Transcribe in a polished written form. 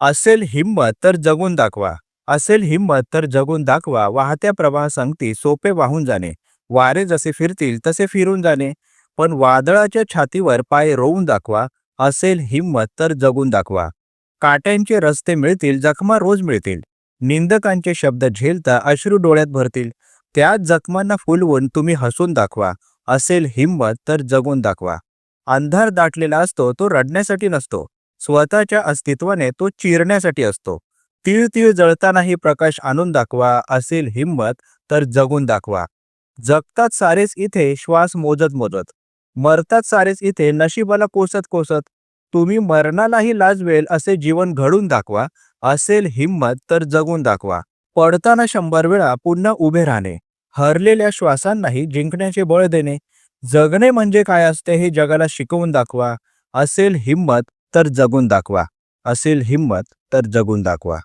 असेल हिंमत तर जगून दाखवा. असेल हिंमत तर जगून दाखवा. वाहत्या प्रवाहासंगती सोपे वाहून जाणे. वारे जसे फिरतील तसे फिरून जाणे. पण वादळाच्या छातीवर पाय रोवून दाखवा. असेल हिंमत तर जगून दाखवा. काट्यांचे रस्ते मिळतील, जखमा रोज मिळतील. निंदकांचे शब्द झेलता अश्रू डोळ्यात भरतील. त्याच जखमांना फुलवून तुम्ही हसून दाखवा. असेल हिंमत तर जगून दाखवा. अंधार दाटलेला असतो तो रडण्यासाठी नसतो. स्वतःच्या अस्तित्वाने तो चिरण्यासाठी असतो. तीळ तीळ जळतानाही प्रकाश आणून दाखवा. असेल हिंमत तर जगून दाखवा. जगतात सारेच इथे श्वास मोजत मोजत. मरतात सारेच इथे नशिबाला कोसत कोसत. तुम्ही मरणालाही लाजवेल असे जीवन घडून दाखवा. असेल हिंमत तर जगून दाखवा. पडताना 100 वेळा पुन्हा उभे राहणे. हरलेल्या श्वासांनाही जिंकण्याचे बळ देणे. जगणे म्हणजे काय असते हे जगाला शिकवून दाखवा. असेल हिंमत तर जगून दाखवा. असेल हिंमत तर जगून दाखवा.